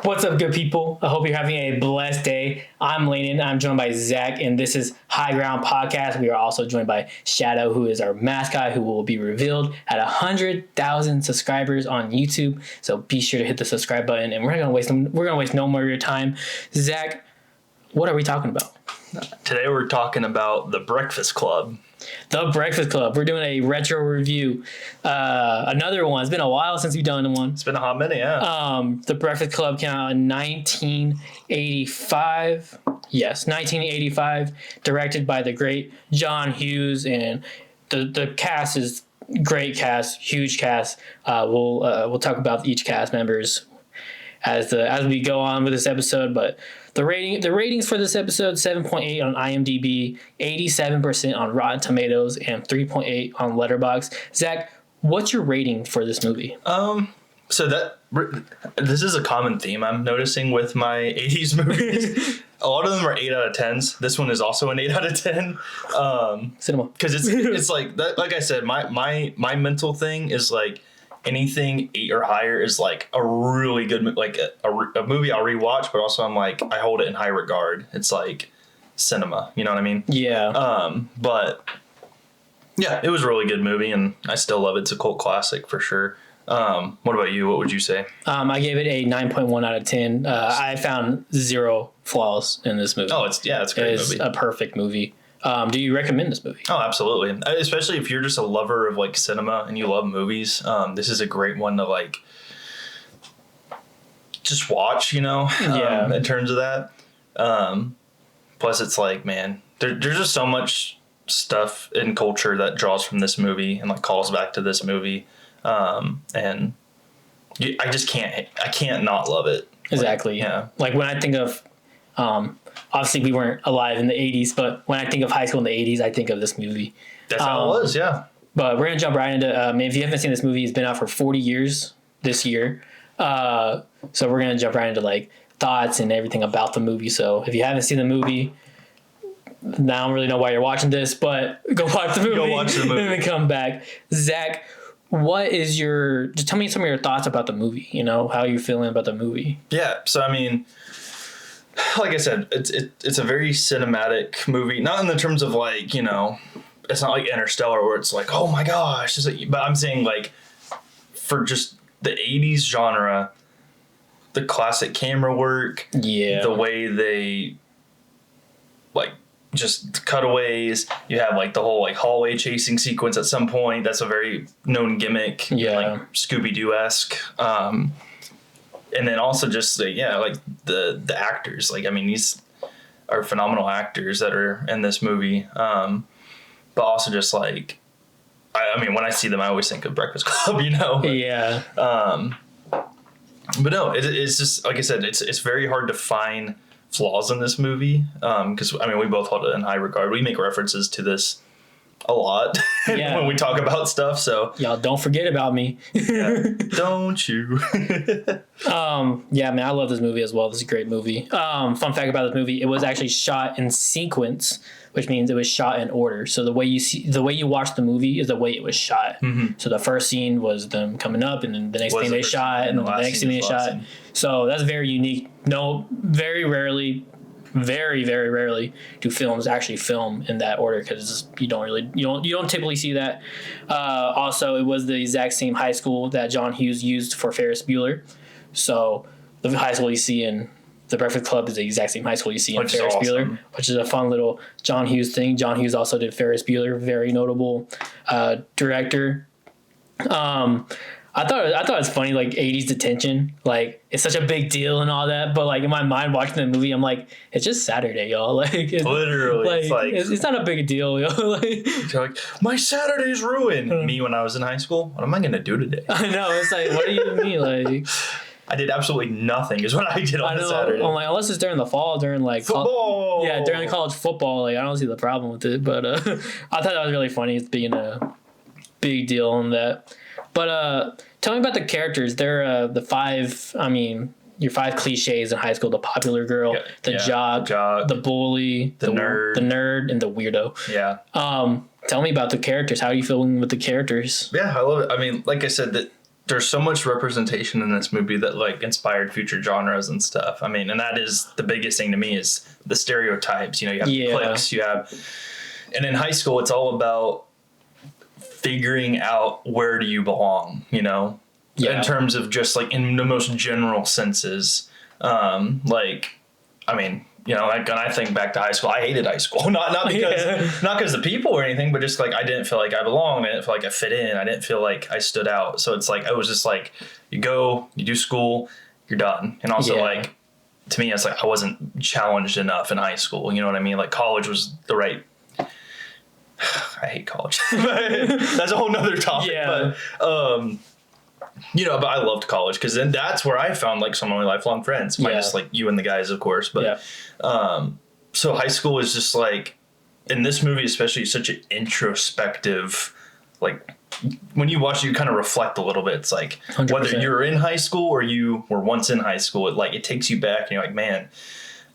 What's up, good people? I hope you're having a blessed day. I'm Landon. I'm joined by Zach, and this is High Ground Podcast. We are also joined by Shadow, who is our mascot, who will be revealed at 100,000 subscribers on YouTube. So be sure to hit the subscribe button, and we're gonna waste no more of your time. Zach, what are we talking about? Today we're talking about The Breakfast Club. The Breakfast Club. We're doing a retro review. Another one. It's been a while since we've done one. It's been a hot minute, yeah. The Breakfast Club came out in 1985. Yes, 1985. Directed by the great John Hughes, and the cast is great cast, huge cast. We'll talk about each cast members as we go on with this episode, but the ratings for this episode: 7.8 on IMDb, 87% on Rotten Tomatoes, and 3.8 on Letterboxd. Zach, what's your rating for this movie? So this is a common theme I'm noticing with my 80s movies. A lot of them are 8 out of 10s. This one is also an 8 out of 10. Cinema. Because it's like that. Like I said, my mental thing is like anything 8 or higher is like a really good, like a movie I'll rewatch, but also I'm like, I hold it in high regard. It's like cinema, you know what I mean? Yeah. But yeah, it was a really good movie, and I still love it. It's a cult classic for sure. What about you? What would you say? I gave it a 9.1 out of 10. I found zero flaws in this movie. Oh, it's a great movie. It's a perfect movie. Do you recommend this movie? Oh, absolutely. Especially if you're just a lover of like cinema and you love movies. This is a great one to like just watch, you know, in terms of that. Plus it's like, man, there's just so much stuff in culture that draws from this movie and like calls back to this movie. And I can't not love it. Exactly. Like when I think of, obviously we weren't alive in the 80s, but when I think of high school in the 80s, I think of this movie. That's how it was, yeah. But we're going to jump right into, if you haven't seen this movie, it's been out for 40 years this year. So we're going to jump right into like thoughts and everything about the movie. So if you haven't seen the movie, I don't really know why you're watching this, but go watch the movie. Go watch the movie. And then come back. Zach, just tell me some of your thoughts about the movie, you know, how you're feeling about the movie. Yeah. So, I mean, like I said, it's a very cinematic movie, not in the terms of like, you know, it's not like Interstellar where it's like, oh my gosh, but I'm saying like for just the 80s genre, the classic camera work, the way they like just cutaways, you have like the whole like hallway chasing sequence at some point. That's a very known gimmick, like Scooby-Doo-esque. And then also just like the actors, like I mean these are phenomenal actors that are in this movie. But also just like I mean when I see them I always think of Breakfast Club, you know. But no, it's just like I said, it's very hard to find flaws in this movie because I mean we both hold it in high regard. We make references to this a lot when we talk about stuff, so y'all don't forget about me. Don't you? Man, I love this movie as well. This is a great movie. Fun fact about this movie, it was actually shot in sequence, which means it was shot in order. So the way you watch the movie is the way it was shot. So the first scene was them coming up, and then the next thing they shot, and then the next scene they shot. So that's very unique. Very rarely do films actually film in that order because you don't typically see that. Also, it was the exact same high school that John Hughes used for Ferris Bueller. So the high school you see in The Breakfast Club is the exact same high school you see in Ferris Bueller, which is a fun little John Hughes thing. John Hughes also did Ferris Bueller, very notable director. I thought it was funny, like 80s detention, like it's such a big deal and all that. But like in my mind, watching the movie, I'm like, it's just Saturday, y'all. Like literally, it's not a big deal, yo. You're like my Saturday's ruined. Me when I was in high school, what am I gonna do today? I know. It's like, what do you mean, like? I did absolutely nothing. Is what I did on the Saturday. I'm like, unless it's during the fall, during like football. During college football, like I don't see the problem with it. But I thought that was really funny. It's being a big deal in that. But tell me about the characters. They're the five. I mean, your five cliches in high school: the popular girl, the jock, the bully, the nerd, and the weirdo. Tell me about the characters. How are you feeling with the characters? Yeah, I love it. I mean, like I said, that there's so much representation in this movie that like inspired future genres and stuff. I mean, and that is the biggest thing to me is the stereotypes. You know, you have the cliques, and in high school, it's all about figuring out where do you belong, you know, in terms of just like in the most general senses. Like, I mean, you know, like when I think back to high school, I hated high school. Not because of the people or anything, but just like I didn't feel like I belonged. I didn't feel like I fit in. I didn't feel like I stood out. So it's like I was just like, you go, you do school, you're done. And also like to me, it's like I wasn't challenged enough in high school. You know what I mean? Like college was the right. I hate college. That's a whole nother topic. Yeah. But you know, but I loved college because then that's where I found like some of my lifelong friends, minus like you and the guys, of course. But so high school is just like in this movie, especially such an introspective, like when you watch it, you kind of reflect a little bit. It's like 100%. Whether you're in high school or you were once in high school, it takes you back and you're like, man,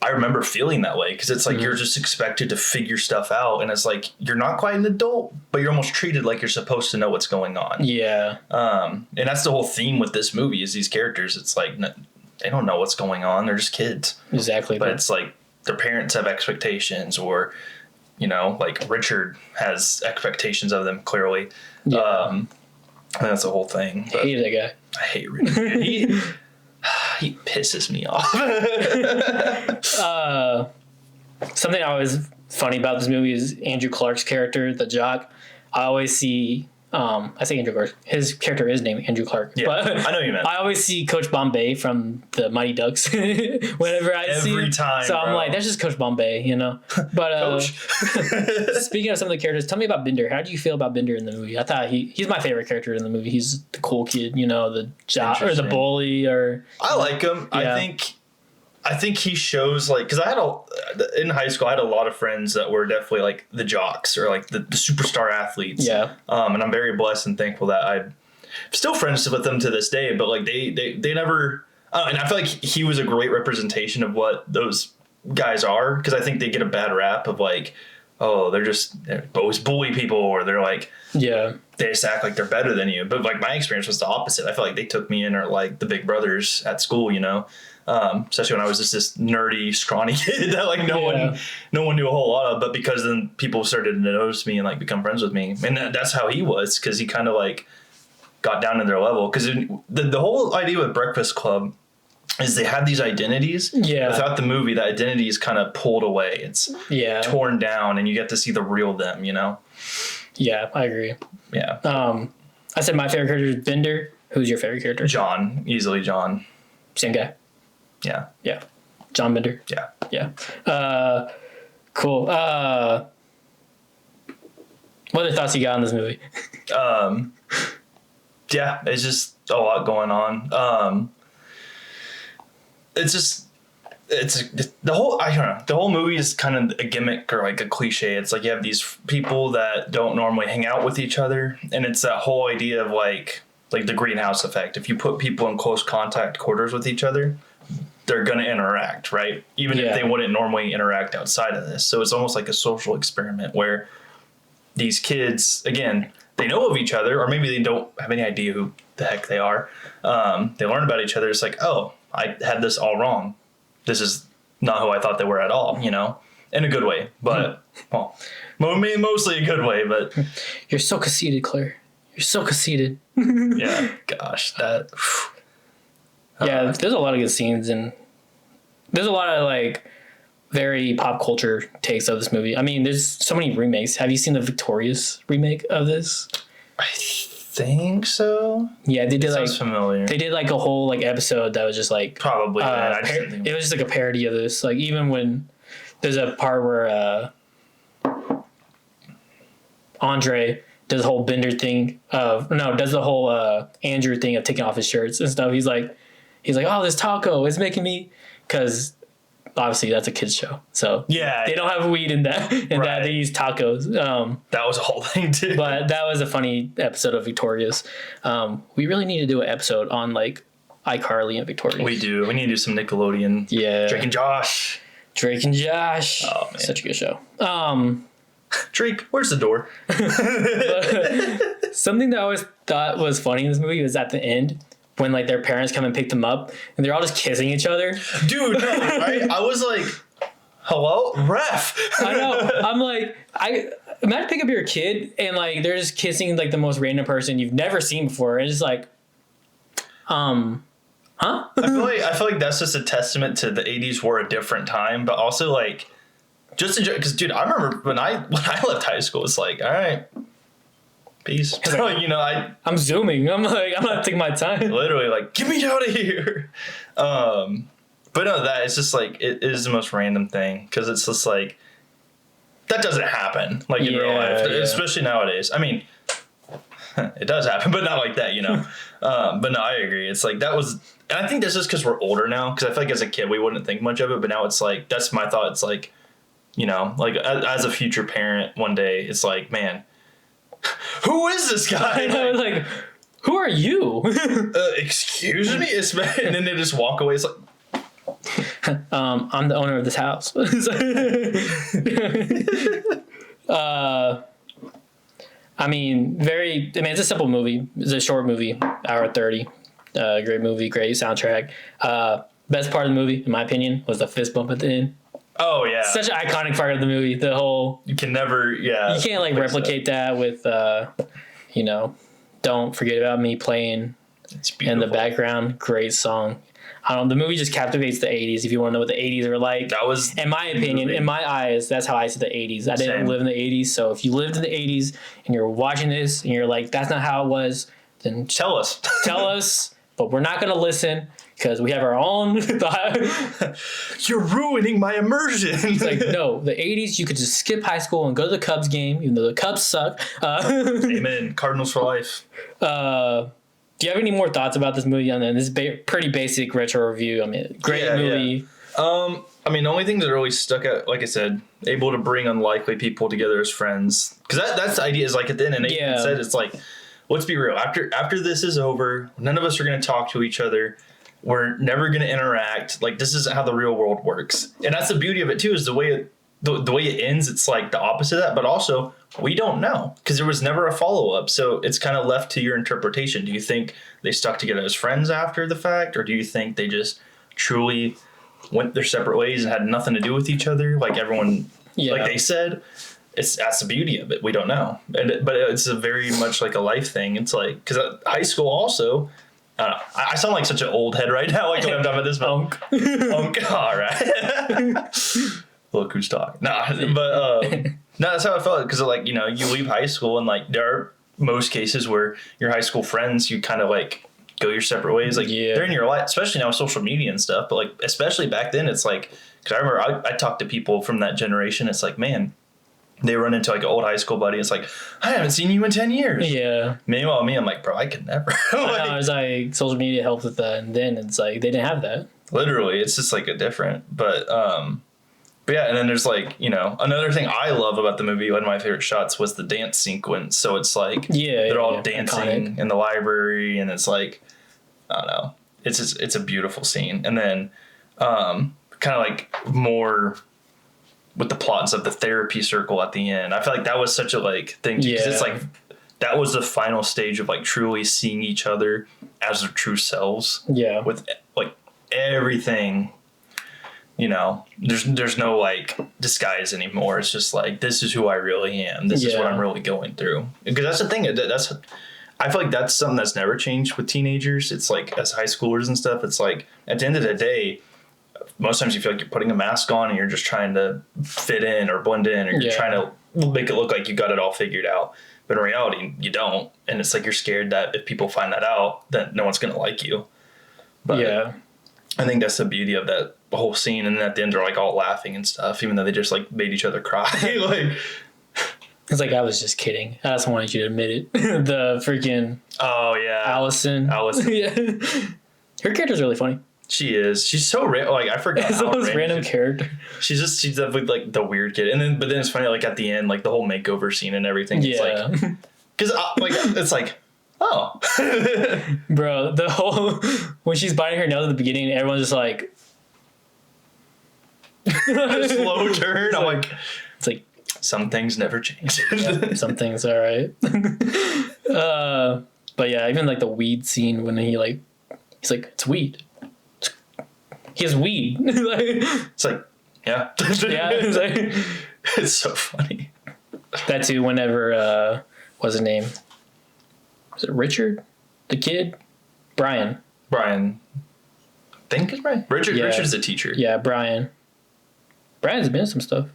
I remember feeling that way because it's like you're just expected to figure stuff out, and it's like you're not quite an adult, but you're almost treated like you're supposed to know what's going on. Yeah. And that's the whole theme with this movie is these characters. It's like they don't know what's going on; they're just kids. Exactly. But it's like their parents have expectations, or you know, like Richard has expectations of them clearly. Yeah. And that's the whole thing. I hate that guy. I hate Richard. He pisses me off. Something always funny about this movie is Andrew Clark's character, the jock. I always see, I say Andrew Clark. His character is named Andrew Clark. Yeah, but I know you meant. I always see Coach Bombay from the Mighty Ducks whenever I see him. Every time. So I'm like, that's just Coach Bombay, you know? But Coach. speaking of some of the characters, tell me about Bender. How do you feel about Bender in the movie? I thought he's my favorite character in the movie. He's the cool kid, you know, the jock or the bully or. I like him. Yeah. I think he shows like because in high school I had a lot of friends that were definitely like the jocks or like the superstar athletes. Yeah. And I'm very blessed and thankful that I'm still friends with them to this day. But like they never. And I feel like he was a great representation of what those guys are because I think they get a bad rap of like, oh, they're always bully people or they're like, they just act like they're better than you. But like my experience was the opposite. I felt like they took me in or like the big brothers at school, you know. Especially when I was just this nerdy, scrawny kid that like no one knew a whole lot of, but because then people started to notice me and like become friends with me, and that's how he was because he kind of like got down to their level. Because the whole idea with Breakfast Club is they have these identities. Yeah. Without the movie, the identity is kind of pulled away. It's torn down, and you get to see the real them. You know. Yeah, I agree. Yeah. I said my favorite character is Bender. Who's your favorite character? John, easily John. Same guy. Yeah. Yeah. John Bender. Yeah. Yeah. Cool. What other thoughts you got on this movie? Yeah, it's just a lot going on. It's the whole movie is kind of a gimmick or like a cliche. It's like you have these people that don't normally hang out with each other, and it's that whole idea of like the greenhouse effect. If you put people in close contact quarters with each other, they're going to interact, right? Even if they wouldn't normally interact outside of this. So it's almost like a social experiment where these kids, again, they know of each other, or maybe they don't have any idea who the heck they are. They learn about each other. It's like, oh, I had this all wrong. This is not who I thought they were at all, you know, in a good way. But, well, mostly a good way. But you're so conceited, Claire. You're so conceited. Yeah, gosh, that... Yeah, there's a lot of good scenes, and there's a lot of like very pop culture takes of this movie. I mean, there's so many remakes. Have you seen the Victorious remake of this? I think so. Yeah, they did sounds familiar. They did like a whole like episode that was just like probably. It was just like a parody of this. Like even when there's a part where Andre does the whole Bender thing does the whole Andrew thing of taking off his shirts and stuff. He's like, oh, this taco is making me, because obviously that's a kids show. So they don't have weed in that, that they use tacos. That was a whole thing too. But that was a funny episode of Victorious. We really need to do an episode on like iCarly and Victorious. We do. We need to do some Nickelodeon. Yeah. Drake and Josh. Oh, man. Such a good show. Drake, where's the door? Something that I always thought was funny in this movie was at the end when like their parents come and pick them up and they're all just kissing each other. Dude, no, right? I was like, hello? Ref. I know. I'm like, imagine pick up your kid and like they're just kissing like the most random person you've never seen before. And it's like, huh? I feel like that's just a testament to the 80s were a different time, but also like just enjoy, because dude, I remember when I left high school, it's like, all right, peace. You know, I'm zooming. I'm like, I'm not taking my time. Literally like, get me out of here. But no, that it's just like it is the most random thing because it's just like that doesn't happen like in real life, especially nowadays. I mean, it does happen, but not like that, you know. But no, I agree. It's like that was, and I think that's just because we're older now. Because I feel like as a kid we wouldn't think much of it, but now it's like that's my thought. It's like, you know, like as a future parent, one day it's like, man, who is this guy? And I was like, who are you? Excuse me, and then they just walk away. It's like, I'm the owner of this house. I mean, it's a simple movie. It's a short movie, hour 30. Great movie, great soundtrack. Best part of the movie, in my opinion, was the fist bump at the end. Oh yeah, such an iconic part of the movie. The whole you can never, you can't like replicate that with, you know, "Don't Forget About Me" playing in the background. Great song. I don't know, the movie just captivates the 80s. If you want to know what the 80s are like, that was, in my opinion, in my eyes, that's how I see the 80s. I didn't live in the 80s, so if you lived in the 80s and you're watching this and you're like, that's not how it was, then tell us. But we're not going to listen because we have our own. You're ruining my immersion. It's like, no, the 80s, you could just skip high school and go to the Cubs game, even though the Cubs suck. Amen. Cardinals for life. Do you have any more thoughts about this movie? And then this is pretty basic retro review. I mean, great movie. Yeah. I mean, the only thing that really stuck out, like I said, able to bring unlikely people together as friends. Because that's the idea is like at the end, and Nathan said, it's like, let's be real. After this is over, none of us are going to talk to each other. We're never going to interact. Like, this isn't how the real world works. And that's the beauty of it, too, is the way it ends, it's like the opposite of that. But also, we don't know because there was never a follow-up. So it's kind of left to your interpretation. Do you think they stuck together as friends after the fact? Or do you think they just truly went their separate ways and had nothing to do with each other? Like everyone, like they said, that's the beauty of it. We don't know. But it's a very much like a life thing. It's like, because high school also, I don't know. I sound like such an old head right now. Like when I'm done with this. Unk. All right. Look who's talking. Nah, but no, that's how I felt. Because like, you know, you leave high school and like there are most cases where your high school friends, you kind of like go your separate ways. Like they're in your life, especially now with social media and stuff. But like, especially back then, it's like, because I remember I talked to people from that generation. It's like, man, they run into like an old high school buddy. It's like, I haven't seen you in 10 years. Yeah. Meanwhile, I'm like, bro, I could never. I know, it's like social media helped with that. And then it's like, they didn't have that. Literally. It's just like a different, but yeah, and then there's like, you know, another thing I love about the movie, one of my favorite shots was the dance sequence. So it's like, they're all dancing in the library and it's like, I don't know. It's a beautiful scene. And then kind of like more with the plots of the therapy circle at the end. I feel like that was such a like thing because it's like that was the final stage of like truly seeing each other as their true selves. Yeah. With like everything, you know, there's no like disguise anymore. It's just like, this is who I really am. This is what I'm really going through. Because that's the thing. I feel like that's something that's never changed with teenagers. It's like as high schoolers and stuff, it's like at the end of the day, most times you feel like you're putting a mask on and you're just trying to fit in or blend in or you're trying to make it look like you got it all figured out. But in reality, you don't. And it's like you're scared that if people find that out, then no one's going to like you. But I think that's the beauty of that whole scene. And then at the end, they're like all laughing and stuff, even though they just like made each other cry. Like, it's like, I was just kidding. I just wanted you to admit it. The freaking Allison. Yeah. Her character's really funny. She is. She's so like I forgot. It's the most random character. She's definitely like the weird kid, but then it's funny like at the end like the whole makeover scene and everything. It's like because like it's like oh, bro, the whole when she's biting her nails at the beginning, everyone's just like a slow turn. I'm like it's like Some things never change. Yeah, some things are right. But yeah, even like the weed scene when he's like, it's weed. He has weed. It's like, yeah. Yeah, it's like, It's so funny. that too. Whenever what's his name? Was it Richard, the kid? Brian. Brian. I think it's Brian. Richard. Yeah. Richard's the teacher. Yeah, Brian. Brian's been in some stuff.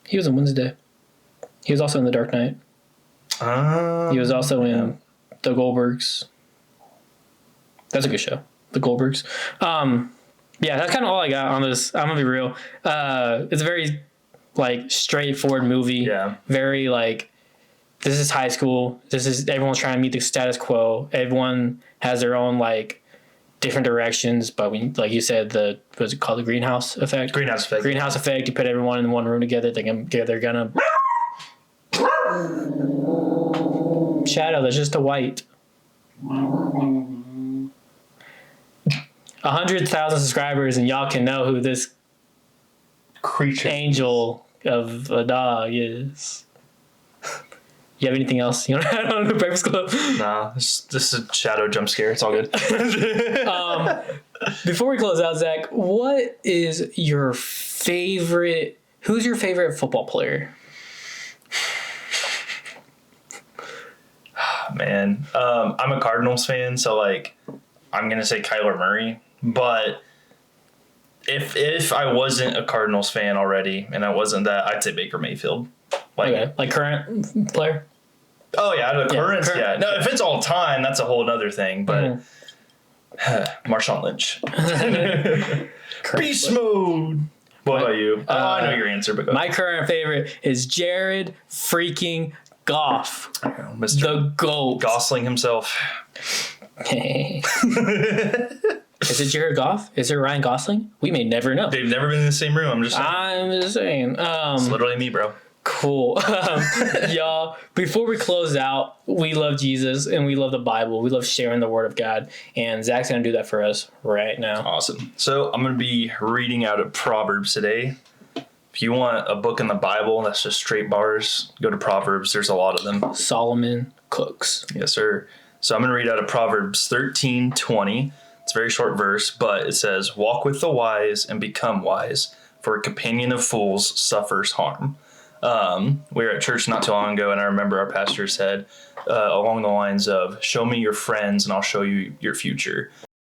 He was in Wednesday. He was also in The Dark Knight. He was also in The Goldbergs. That's a good show. The Goldbergs. Yeah, that's kind of all I got on this. I'm gonna be real. It's a very like straightforward movie. Yeah. Very like, this is high school. This is everyone's trying to meet the status quo. Everyone has their own like different directions, but we, like you said, what's it called, the greenhouse effect? Greenhouse effect. Greenhouse effect. You put everyone in one room together. They're gonna. Shadow. That's just a white. 100,000 subscribers, and y'all can know who this Creature. angel of a dog is. You have anything else you want to add on the Breakfast Club? Nah, this is a shadow jump scare. It's all good. Before we close out, Zach, what is your favorite? Who's your favorite football player? Man, I'm a Cardinals fan, so like, I'm gonna say Kyler Murray. But if I wasn't a Cardinals fan already, and I wasn't that, I'd say Baker Mayfield. Like, Okay, like current player. oh yeah, the current, current. yeah. No, if it's all time, that's a whole other thing. But Marshawn Lynch, beast mode. What about you? I know your answer, but go My current favorite is Jared freaking Goff, ahead. Mr. the GOAT. Gosling himself. Is it Jared Goff? Is it Ryan Gosling? We may never know. They've never been in the same room. I'm just saying. I'm just saying. It's literally me, bro. Cool. Y'all, before we close out, we love Jesus and we love the Bible. We love sharing the Word of God. And Zach's going to do that for us right now. Awesome. So I'm going to be reading out of Proverbs today. If you want a book in the Bible that's just straight bars, go to Proverbs. There's a lot of them. Solomon Cooks. Yes, sir. So I'm going to read out of Proverbs 13:20. It's a very short verse, but it says, "Walk with the wise and become wise, for a companion of fools suffers harm." We were at church not too long ago, and I remember our pastor said along the lines of, "Show me your friends and I'll show you your future."